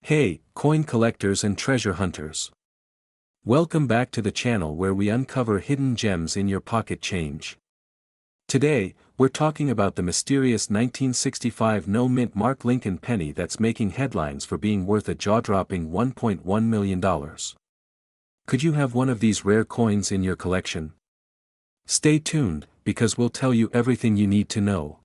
Hey, coin collectors and treasure hunters. Welcome back to the channel where we uncover hidden gems in your pocket change. Today, we're talking about the mysterious 1965 no-mint Mark Lincoln penny that's making headlines for being worth a jaw-dropping $1.1 million. Could you have one of these rare coins in your collection? Stay tuned, because we'll tell you everything you need to know.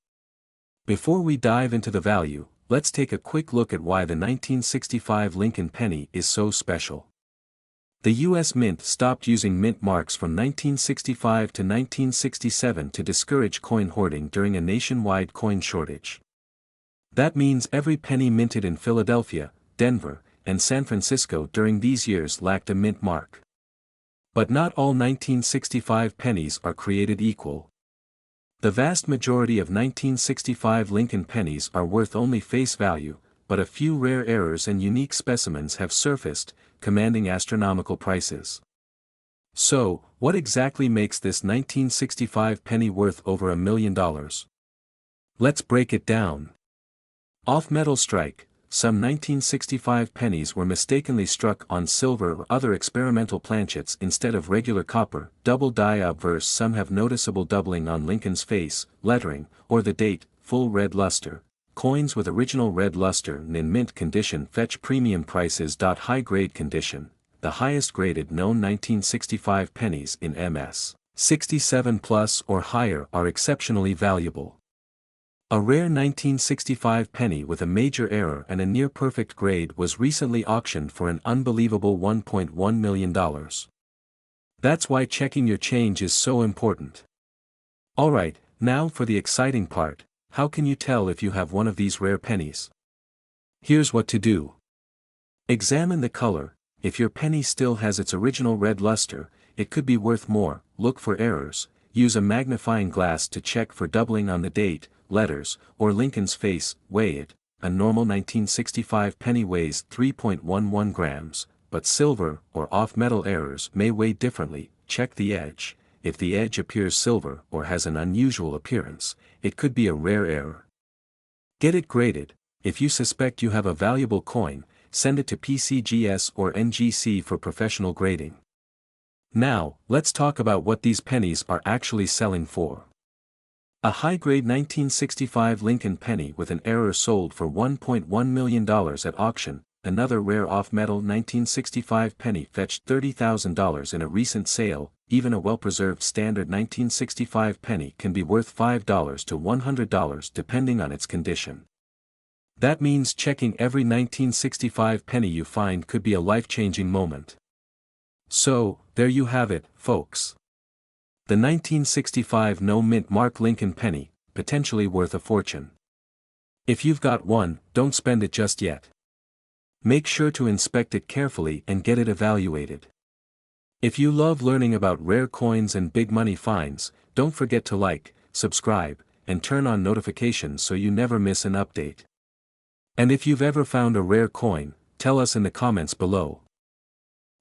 Before we dive into the value, let's take a quick look at why the 1965 Lincoln penny is so special. The U.S. Mint stopped using mint marks from 1965 to 1967 to discourage coin hoarding during a nationwide coin shortage. That means every penny minted in Philadelphia, Denver, and San Francisco during these years lacked a mint mark. But not all 1965 pennies are created equal. The vast majority of 1965 Lincoln pennies are worth only face value, but a few rare errors and unique specimens have surfaced, commanding astronomical prices. So, what exactly makes this 1965 penny worth over $1 million? Let's break it down. Off-metal strike. Some 1965 pennies were mistakenly struck on silver or other experimental planchets instead of regular copper. Double die obverse. Some have noticeable doubling on Lincoln's face, lettering, or the date. Full red luster. Coins with original red luster and in mint condition fetch premium prices. High-grade condition. The highest graded known 1965 pennies in MS 67 plus or higher are exceptionally valuable. A rare 1965 penny with a major error and a near-perfect grade was recently auctioned for an unbelievable $1.1 million. That's why checking your change is so important. Alright, now for the exciting part: how can you tell if you have one of these rare pennies? Here's what to do. Examine the color. If your penny still has its original red luster, it could be worth more. Look for errors. Use a magnifying glass to check for doubling on the date, letters, or Lincoln's face. Weigh it. A normal 1965 penny weighs 3.11 grams, but silver or off-metal errors may weigh differently. Check the edge. If the edge appears silver or has an unusual appearance, it could be a rare error. Get it graded. If you suspect you have a valuable coin, send it to PCGS or NGC for professional grading. Now, let's talk about what these pennies are actually selling for. A high-grade 1965 Lincoln penny with an error sold for $1.1 million at auction. Another rare off-metal 1965 penny fetched $30,000 in a recent sale. Even a well-preserved standard 1965 penny can be worth $5 to $100 depending on its condition. That means checking every 1965 penny you find could be a life-changing moment. So, there you have it, folks. The 1965 no-mint Mark Lincoln penny, potentially worth a fortune. If you've got one, don't spend it just yet. Make sure to inspect it carefully and get it evaluated. If you love learning about rare coins and big money finds, don't forget to like, subscribe, and turn on notifications so you never miss an update. And if you've ever found a rare coin, tell us in the comments below.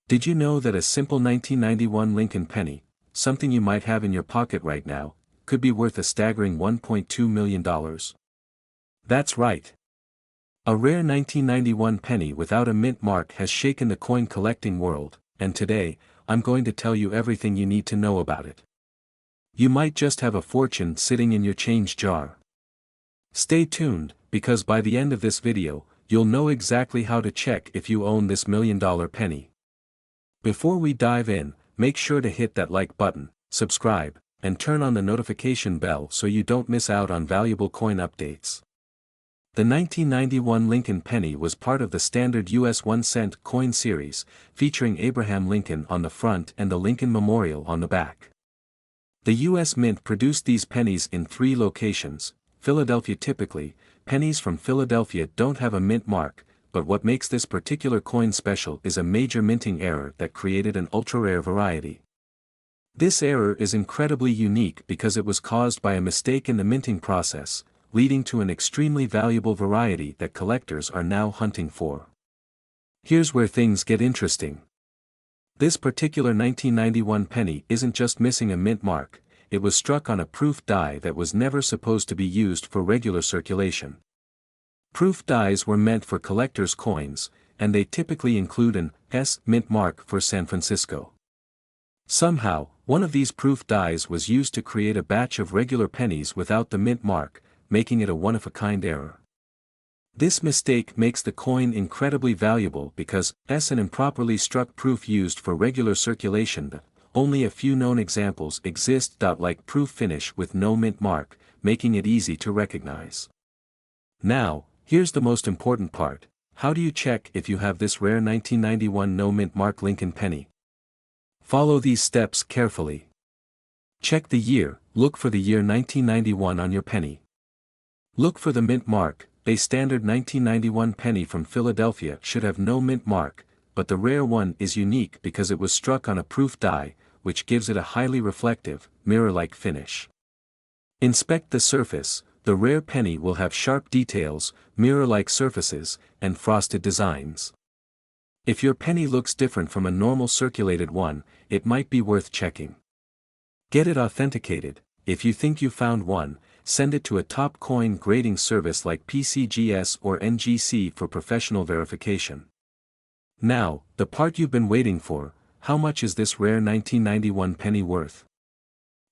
Did you know that a simple 1991 Lincoln penny, something you might have in your pocket right now, could be worth a staggering $1.2 million? That's right. A rare 1991 penny without a mint mark has shaken the coin collecting world, and today, I'm going to tell you everything you need to know about it. You might just have a fortune sitting in your change jar. Stay tuned, because by the end of this video, you'll know exactly how to check if you own this million-dollar penny. Before we dive in, make sure to hit that like button, subscribe, and turn on the notification bell so you don't miss out on valuable coin updates. The 1991 Lincoln penny was part of the standard U.S. 1-cent coin series, featuring Abraham Lincoln on the front and the Lincoln Memorial on the back. The U.S. Mint produced these pennies in 3 locations. Philadelphia. Typically, pennies from Philadelphia don't have a mint mark, but what makes this particular coin special is a major minting error that created an ultra-rare variety. This error is incredibly unique because it was caused by a mistake in the minting process, leading to an extremely valuable variety that collectors are now hunting for. Here's where things get interesting. This particular 1991 penny isn't just missing a mint mark, it was struck on a proof die that was never supposed to be used for regular circulation. Proof dies were meant for collectors' coins, and they typically include an S mint mark for San Francisco. Somehow, one of these proof dies was used to create a batch of regular pennies without the mint mark, making it a one-of-a-kind error. This mistake makes the coin incredibly valuable because an improperly struck proof used for regular circulation. Only a few known examples exist. Like proof finish with no mint mark, making it easy to recognize. Now, here's the most important part: how do you check if you have this rare 1991 no mint mark Lincoln penny? Follow these steps carefully. Check the year. Look for the year 1991 on your penny. Look for the mint mark. A standard 1991 penny from Philadelphia should have no mint mark, but the rare one is unique because it was struck on a proof die, which gives it a highly reflective, mirror-like finish. Inspect the surface. The rare penny will have sharp details, mirror-like surfaces, and frosted designs. If your penny looks different from a normal circulated one, it might be worth checking. Get it authenticated. If you think you found one, send it to a top coin grading service like PCGS or NGC for professional verification. Now, the part you've been waiting for: how much is this rare 1991 penny worth?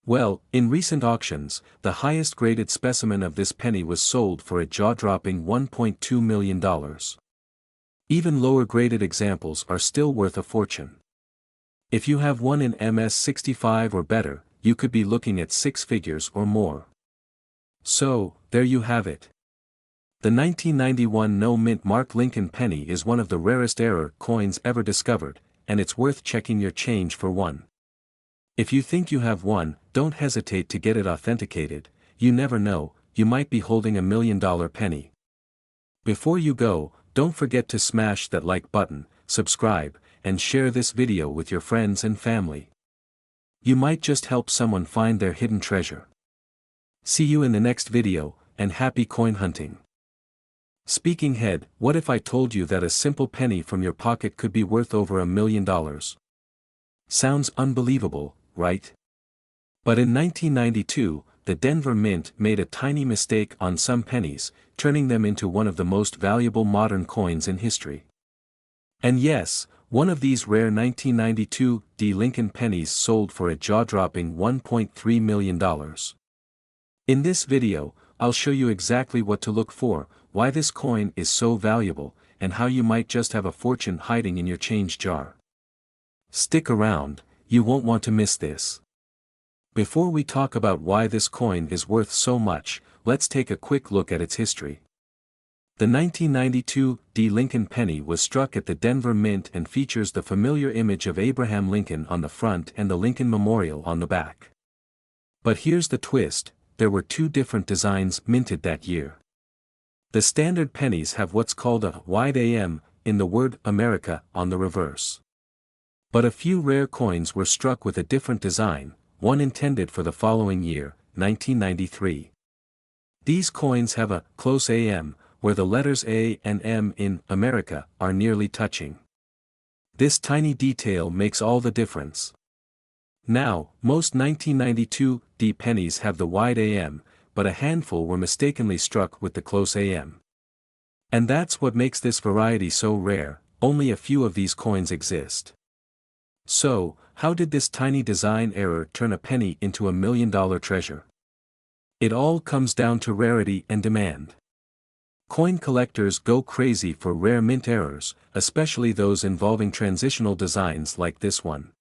Well, in recent auctions, the highest graded specimen of this penny was sold for a jaw-dropping $1.2 million. Even lower graded examples are still worth a fortune. If you have one in MS65 or better, you could be looking at six figures or more. So, there you have it. The 1991 no mint mark Lincoln penny is one of the rarest error coins ever discovered, and it's worth checking your change for one. If you think you have one, don't hesitate to get it authenticated. You never know, you might be holding a $1 million penny. Before you go, don't forget to smash that like button, subscribe, and share this video with your friends and family. You might just help someone find their hidden treasure. See you in the next video, and happy coin hunting. Speaking head, what if I told you that a simple penny from your pocket could be worth over $1 million? Sounds unbelievable, right? But in 1992, the Denver Mint made a tiny mistake on some pennies, turning them into one of the most valuable modern coins in history. And yes, one of these rare 1992 Lincoln pennies sold for a jaw-dropping $1.3 million. In this video, I'll show you exactly what to look for, why this coin is so valuable, and how you might just have a fortune hiding in your change jar. Stick around, you won't want to miss this. Before we talk about why this coin is worth so much, let's take a quick look at its history. The 1992 Lincoln penny was struck at the Denver Mint and features the familiar image of Abraham Lincoln on the front and the Lincoln Memorial on the back. But here's the twist: there were two different designs minted that year. The standard pennies have what's called a wide AM in the word America on the reverse. But a few rare coins were struck with a different design, one intended for the following year, 1993. These coins have a close AM, where the letters A and M in America are nearly touching. This tiny detail makes all the difference. Now, most 1992 pennies have the wide AM, but a handful were mistakenly struck with the close AM. And that's what makes this variety so rare. Only a few of these coins exist. So, how did this tiny design error turn a penny into $1 million treasure? It all comes down to rarity and demand. Coin collectors go crazy for rare mint errors, especially those involving transitional designs like this one.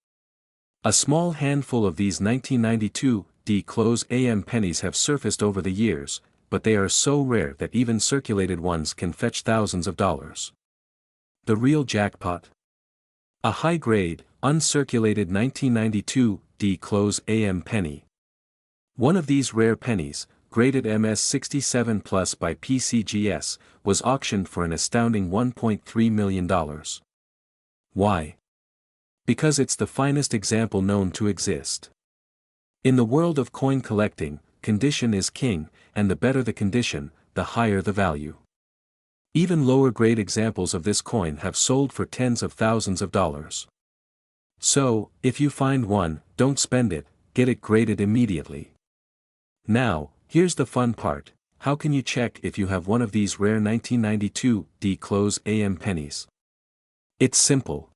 A small handful of these 1992 close AM pennies have surfaced over the years, but they are so rare that even circulated ones can fetch thousands of dollars. The real jackpot? A high-grade, uncirculated 1992 close AM penny. One of these rare pennies, graded MS67 Plus by PCGS, was auctioned for an astounding $1.3 million. Why? Because it's the finest example known to exist. In the world of coin collecting, condition is king, and the better the condition, the higher the value. Even lower grade examples of this coin have sold for tens of thousands of dollars. So, if you find one, don't spend it, get it graded immediately. Now, here's the fun part: how can you check if you have one of these rare 1992 close AM pennies? It's simple.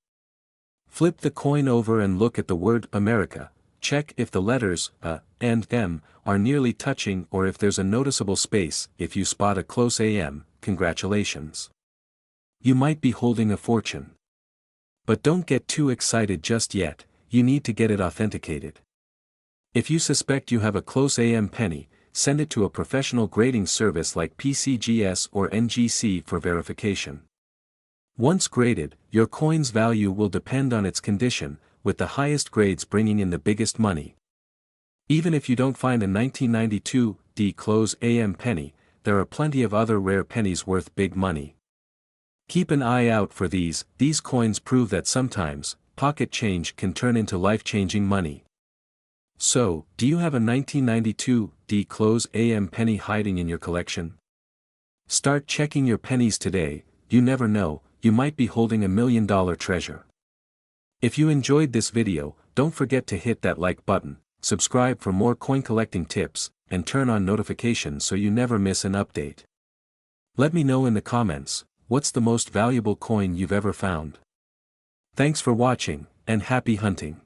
Flip the coin over and look at the word America. Check if the letters A and M are nearly touching or if there's a noticeable space. If you spot a close AM, congratulations. You might be holding a fortune. But don't get too excited just yet, you need to get it authenticated. If you suspect you have a close AM penny, send it to a professional grading service like PCGS or NGC for verification. Once graded, your coin's value will depend on its condition, with the highest grades bringing in the biggest money. Even if you don't find a 1992 D close AM penny, there are plenty of other rare pennies worth big money. Keep an eye out for these coins prove that sometimes, pocket change can turn into life-changing money. So, do you have a 1992 D close AM penny hiding in your collection? Start checking your pennies today, you never know, you might be holding $1 million treasure. If you enjoyed this video, don't forget to hit that like button, subscribe for more coin collecting tips, and turn on notifications so you never miss an update. Let me know in the comments, what's the most valuable coin you've ever found? Thanks for watching, and happy hunting.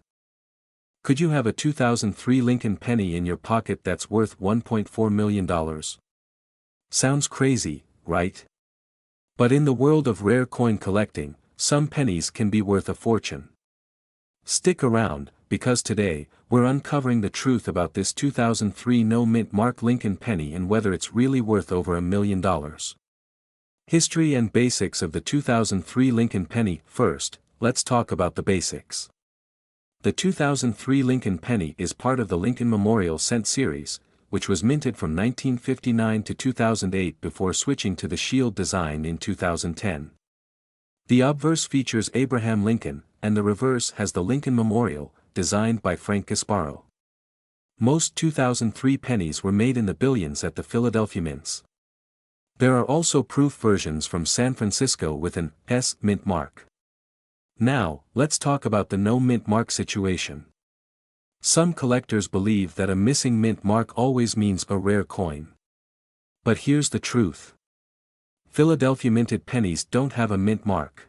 Could you have a 2003 Lincoln penny in your pocket that's worth $1.4 million? Sounds crazy, right? But in the world of rare coin collecting, some pennies can be worth a fortune. Stick around, because today, we're uncovering the truth about this 2003 no-mint mark Lincoln penny and whether it's really worth over $1 million. History and basics of the 2003 Lincoln penny. First, let's talk about the basics. The 2003 Lincoln penny is part of the Lincoln Memorial Cent series, which was minted from 1959 to 2008 before switching to the shield design in 2010. The obverse features Abraham Lincoln, and the reverse has the Lincoln Memorial, designed by Frank Gasparo. Most 2003 pennies were made in the billions at the Philadelphia mints. There are also proof versions from San Francisco with an S mint mark. Now, let's talk about the no mint mark situation. Some collectors believe that a missing mint mark always means a rare coin. But here's the truth. Philadelphia minted pennies don't have a mint mark.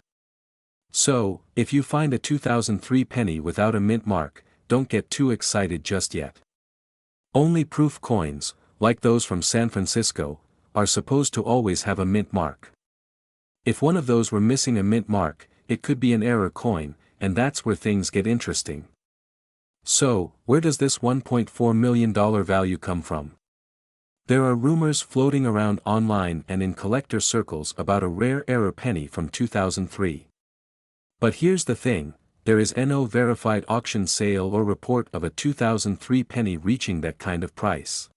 So, if you find a 2003 penny without a mint mark, don't get too excited just yet. Only proof coins, like those from San Francisco, are supposed to always have a mint mark. If one of those were missing a mint mark, it could be an error coin, and that's where things get interesting. So, where does this $1.4 million value come from? There are rumors floating around online and in collector circles about a rare error penny from 2003. But here's the thing, there is no verified auction sale or report of a 2003 penny reaching that kind of price.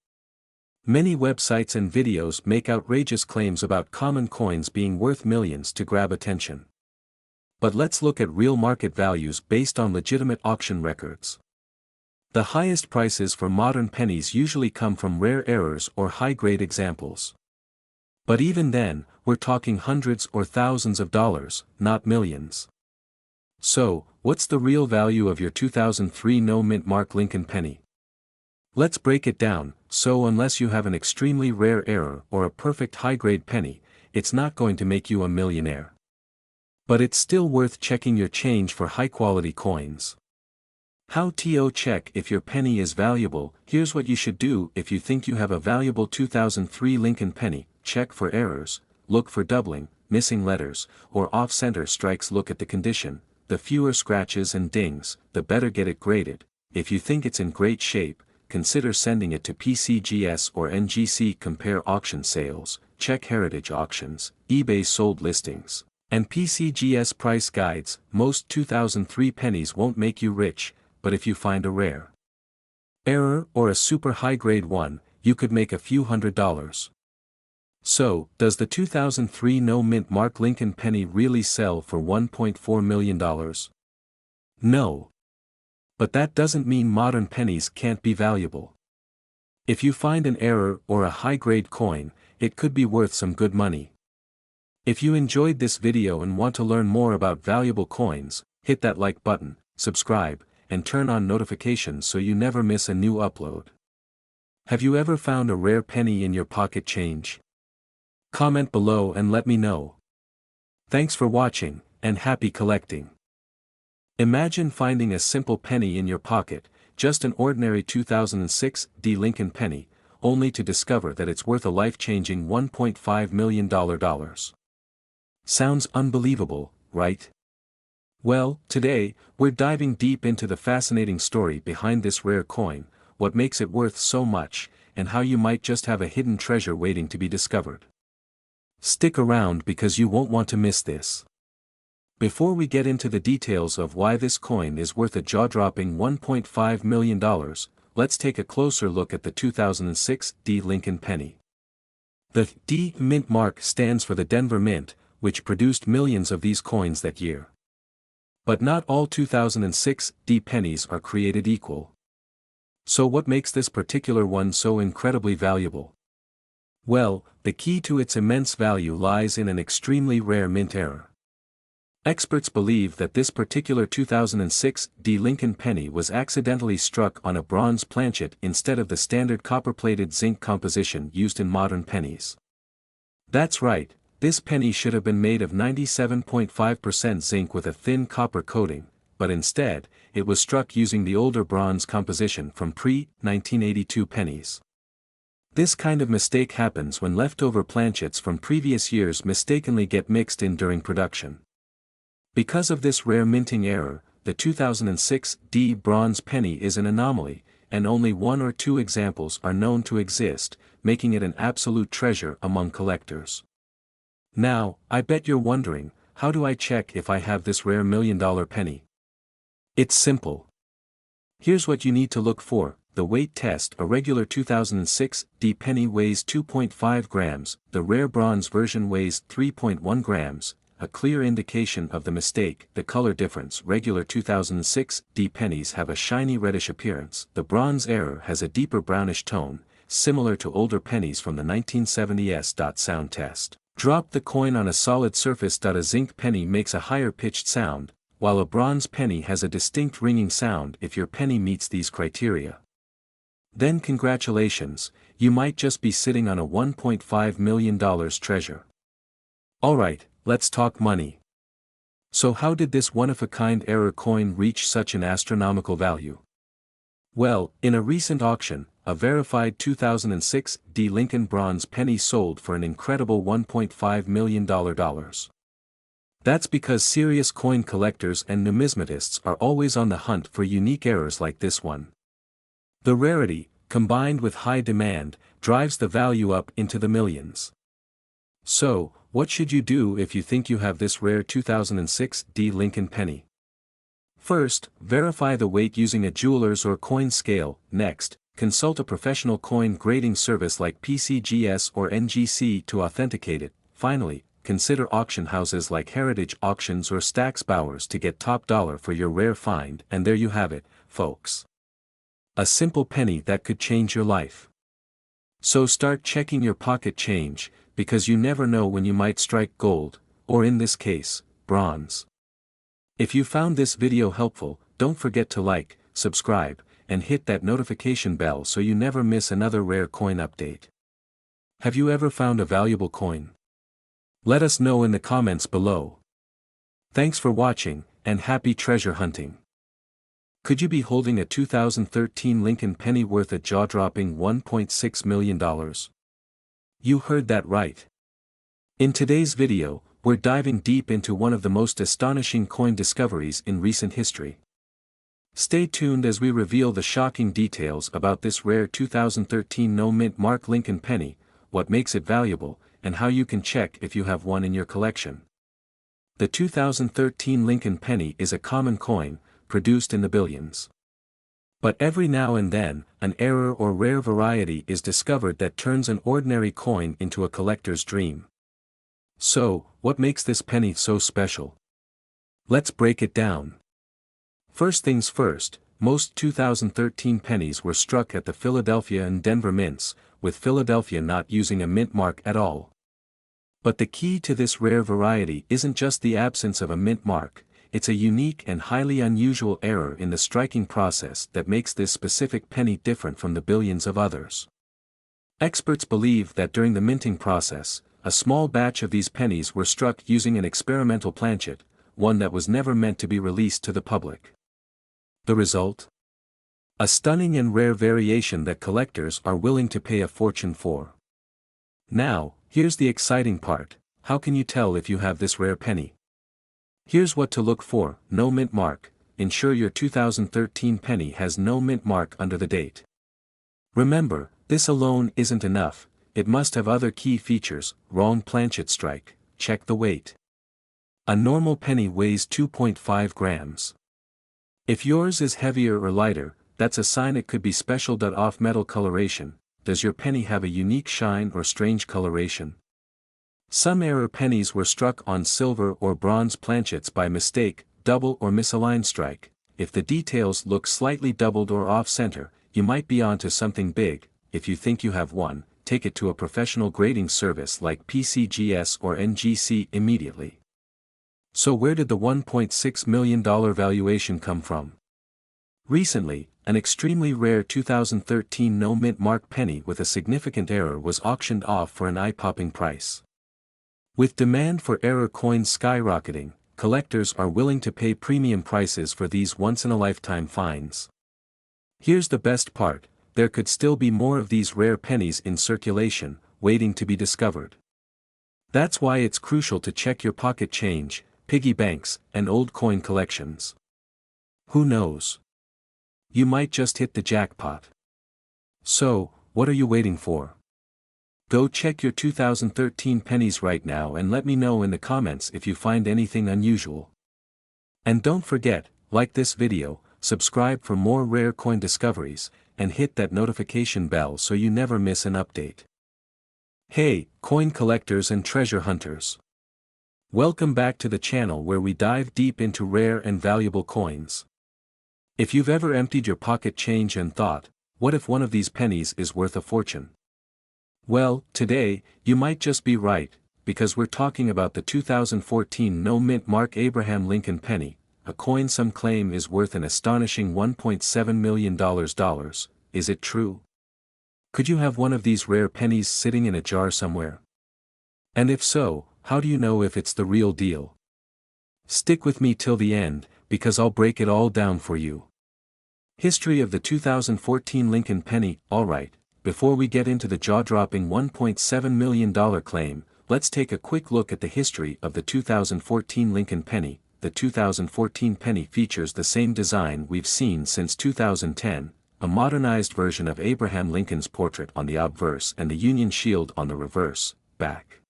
Many websites and videos make outrageous claims about common coins being worth millions to grab attention. But let's look at real market values based on legitimate auction records. The highest prices for modern pennies usually come from rare errors or high-grade examples. But even then, we're talking hundreds or thousands of dollars, not millions. So, what's the real value of your 2003 no-mint mark Lincoln penny? Let's break it down. So unless you have an extremely rare error or a perfect high-grade penny, it's not going to make you a millionaire. But it's still worth checking your change for high-quality coins. How to check if your penny is valuable? Here's what you should do if you think you have a valuable 2003 Lincoln penny. Check for errors, look for doubling, missing letters, or off-center strikes. Look at the condition. The fewer scratches and dings, the better. Get it graded. If you think it's in great shape, consider sending it to PCGS or NGC. Compare auction sales, check heritage auctions, eBay sold listings, and PCGS price guides. Most 2003 pennies won't make you rich, but if you find a rare error or a super high-grade one, you could make a few $100s. So, does the 2003 no-mint mark Lincoln penny really sell for $1.4 million? No. But that doesn't mean modern pennies can't be valuable. If you find an error or a high-grade coin, it could be worth some good money. If you enjoyed this video and want to learn more about valuable coins, hit that like button, subscribe, and turn on notifications so you never miss a new upload. Have you ever found a rare penny in your pocket change? Comment below and let me know. Thanks for watching, and happy collecting. Imagine finding a simple penny in your pocket, just an ordinary 2006 D. Lincoln penny, only to discover that it's worth a life-changing $1.5 million. Sounds unbelievable, right? Well, today, we're diving deep into the fascinating story behind this rare coin, what makes it worth so much, and how you might just have a hidden treasure waiting to be discovered. Stick around because you won't want to miss this. Before we get into the details of why this coin is worth a jaw-dropping $1.5 million, let's take a closer look at the 2006 D. Lincoln penny. The D Mint mark stands for the Denver Mint, which produced millions of these coins that year. But not all 2006 D pennies are created equal. So what makes this particular one so incredibly valuable? Well, the key to its immense value lies in an extremely rare mint error. Experts believe that this particular 2006 D. Lincoln penny was accidentally struck on a bronze planchet instead of the standard copper-plated zinc composition used in modern pennies. That's right, this penny should have been made of 97.5% zinc with a thin copper coating, but instead, it was struck using the older bronze composition from pre-1982 pennies. This kind of mistake happens when leftover planchets from previous years mistakenly get mixed in during production. Because of this rare minting error, the 2006 D bronze penny is an anomaly, and only one or two examples are known to exist, making it an absolute treasure among collectors. Now, I bet you're wondering, how do I check if I have this rare $1 million penny? It's simple. Here's what you need to look for: the weight test. A regular 2006 D penny weighs 2.5 grams, the rare bronze version weighs 3.1 grams, a clear indication of the mistake. The color difference. Regular 2006 D pennies have a shiny reddish appearance, the bronze error has a deeper brownish tone, similar to older pennies from the 1970s. Sound test. Drop the coin on a solid surface. A zinc penny makes a higher pitched sound, while a bronze penny has a distinct ringing sound. If your penny meets these criteria, then congratulations, you might just be sitting on a $1.5 million treasure. Alright, let's talk money. So how did this one-of-a-kind error coin reach such an astronomical value? Well, in a recent auction, a verified 2006 D. Lincoln bronze penny sold for an incredible $1.5 million. That's because serious coin collectors and numismatists are always on the hunt for unique errors like this one. The rarity, combined with high demand, drives the value up into the millions. So, what should you do if you think you have this rare 2006 D. Lincoln penny? First, verify the weight using a jeweler's or coin scale. Next, consult a professional coin grading service like PCGS or NGC to authenticate it. Finally, consider auction houses like Heritage Auctions or Stack's Bowers to get top dollar for your rare find. And there you have it, folks. A simple penny that could change your life. So start checking your pocket change, because you never know when you might strike gold, or in this case, bronze. If you found this video helpful, don't forget to like, subscribe, and hit that notification bell so you never miss another rare coin update. Have you ever found a valuable coin? Let us know in the comments below. Thanks for watching, and happy treasure hunting. Could you be holding a 2013 Lincoln penny worth a jaw-dropping $1.6 million? You heard that right. In today's video, we're diving deep into one of the most astonishing coin discoveries in recent history. Stay tuned as we reveal the shocking details about this rare 2013 no-mint mark Lincoln penny, what makes it valuable, and how you can check if you have one in your collection. The 2013 Lincoln penny is a common coin, produced in the billions. But every now and then, an error or rare variety is discovered that turns an ordinary coin into a collector's dream. So, what makes this penny so special? Let's break it down. First things first, most 2013 pennies were struck at the Philadelphia and Denver mints, with Philadelphia not using a mint mark at all. But the key to this rare variety isn't just the absence of a mint mark, it's a unique and highly unusual error in the striking process that makes this specific penny different from the billions of others. Experts believe that during the minting process, a small batch of these pennies were struck using an experimental planchet, one that was never meant to be released to the public. The result? A stunning and rare variation that collectors are willing to pay a fortune for. Now, here's the exciting part: how can you tell if you have this rare penny? Here's what to look for: no mint mark. Ensure your 2013 penny has no mint mark under the date. Remember, this alone isn't enough, it must have other key features. Wrong planchet strike, check the weight. A normal penny weighs 2.5 grams. If yours is heavier or lighter, that's a sign it could be special. Off metal coloration. Does your penny have a unique shine or strange coloration? Some error pennies were struck on silver or bronze planchets by mistake, double or misaligned strike. If the details look slightly doubled or off-center, you might be onto something big. If you think you have one, take it to a professional grading service like PCGS or NGC immediately. So where did the $1.6 million valuation come from? Recently, an extremely rare 2013 no mint mark penny with a significant error was auctioned off for an eye-popping price. With demand for error coins skyrocketing, collectors are willing to pay premium prices for these once-in-a-lifetime finds. Here's the best part: there could still be more of these rare pennies in circulation, waiting to be discovered. That's why it's crucial to check your pocket change, piggy banks, and old coin collections. Who knows? You might just hit the jackpot. So, what are you waiting for? Go check your 2013 pennies right now and let me know in the comments if you find anything unusual. And don't forget, like this video, subscribe for more rare coin discoveries, and hit that notification bell so you never miss an update. Hey, coin collectors and treasure hunters! Welcome back to the channel where we dive deep into rare and valuable coins. If you've ever emptied your pocket change and thought, what if one of these pennies is worth a fortune? Well, today, you might just be right, because we're talking about the 2014 no mint mark Abraham Lincoln penny, a coin some claim is worth an astonishing $1.7 million. Is it true? Could you have one of these rare pennies sitting in a jar somewhere? And if so, how do you know if it's the real deal? Stick with me till the end, because I'll break it all down for you. History of the 2014 Lincoln penny. Alright, before we get into the jaw-dropping $1.7 million claim, let's take a quick look at the history of the 2014 Lincoln penny. The 2014 penny features the same design we've seen since 2010, a modernized version of Abraham Lincoln's portrait on the obverse and the Union Shield on the reverse, back.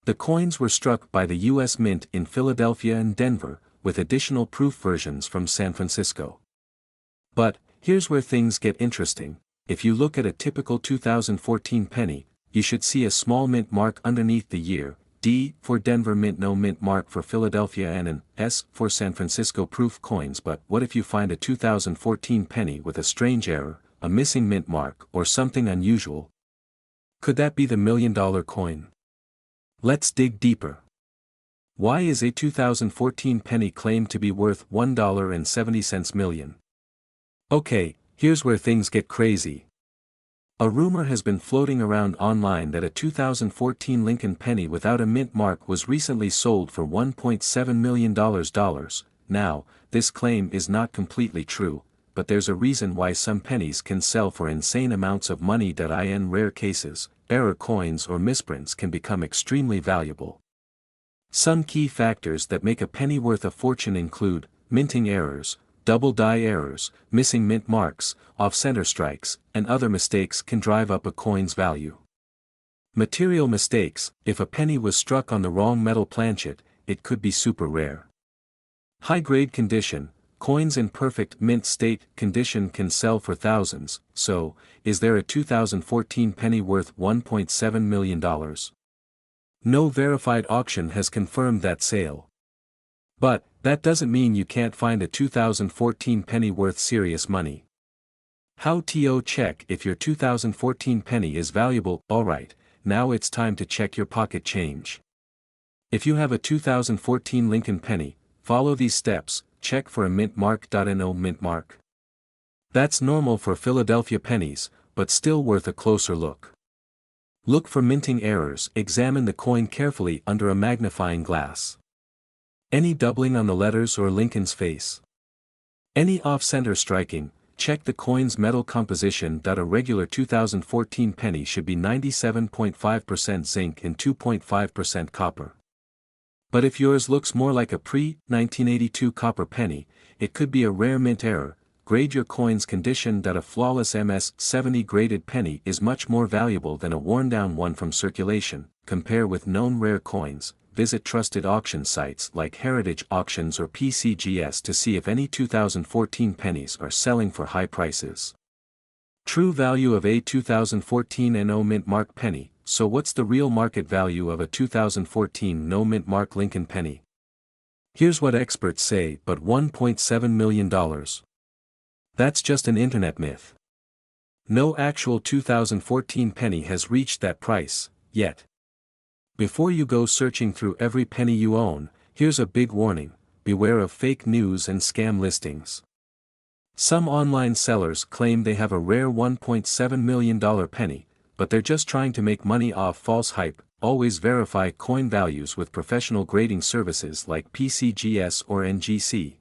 The coins were struck by the U.S. Mint in Philadelphia and Denver, with additional proof versions from San Francisco. But, here's where things get interesting. If you look at a typical 2014 penny, you should see a small mint mark underneath the year, D for Denver Mint, no mint mark for Philadelphia, and an S for San Francisco proof coins. But what if you find a 2014 penny with a strange error, a missing mint mark, or something unusual? Could that be the $1 million coin? Let's dig deeper. Why is a 2014 penny claimed to be worth $1.70 million? Okay, here's where things get crazy. A rumor has been floating around online that a 2014 Lincoln penny without a mint mark was recently sold for $1.7 million. Now, this claim is not completely true, but there's a reason why some pennies can sell for insane amounts of money. In rare cases, error coins or misprints can become extremely valuable. Some key factors that make a penny worth a fortune include minting errors, double die errors, missing mint marks, off-center strikes, and other mistakes can drive up a coin's value. Material mistakes: if a penny was struck on the wrong metal planchet, it could be super rare. High-grade condition: coins in perfect mint state condition can sell for thousands. So, is there a 2014 penny worth $1.7 million? No verified auction has confirmed that sale. But, that doesn't mean you can't find a 2014 penny worth serious money. How to check if your 2014 penny is valuable? Alright, now it's time to check your pocket change. If you have a 2014 Lincoln penny, follow these steps. Check for a mint mark. No mint mark. That's normal for Philadelphia pennies, but still worth a closer look. Look for minting errors. Examine the coin carefully under a magnifying glass. Any doubling on the letters or Lincoln's face? Any off-center striking? Check the coin's metal composition. A regular 2014 penny should be 97.5% zinc and 2.5% copper. But if yours looks more like a pre-1982 copper penny, it could be a rare mint error. Grade your coin's condition. A flawless MS-70 graded penny is much more valuable than a worn-down one from circulation. Compare with known rare coins. Visit trusted auction sites like Heritage Auctions or PCGS to see if any 2014 pennies are selling for high prices. True value of a 2014 No Mint Mark penny. So what's the real market value of a 2014 No Mint Mark Lincoln penny? Here's what experts say, but $1.7 million. That's just an internet myth. No actual 2014 penny has reached that price, yet. Before you go searching through every penny you own, here's a big warning: beware of fake news and scam listings. Some online sellers claim they have a rare $1.7 million penny, but they're just trying to make money off false hype. Always verify coin values with professional grading services like PCGS or NGC.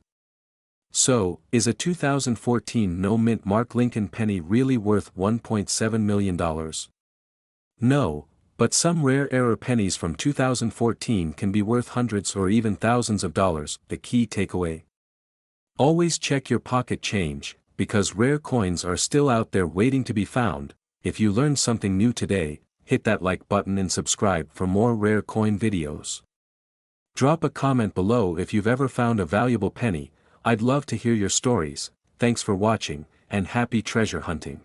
So, is a 2014 No Mint Mark Lincoln penny really worth $1.7 million? No, but some rare error pennies from 2014 can be worth hundreds or even thousands of dollars. The key takeaway: always check your pocket change, because rare coins are still out there waiting to be found. If you learned something new today, hit that like button and subscribe for more rare coin videos. Drop a comment below if you've ever found a valuable penny. I'd love to hear your stories. Thanks for watching, and happy treasure hunting.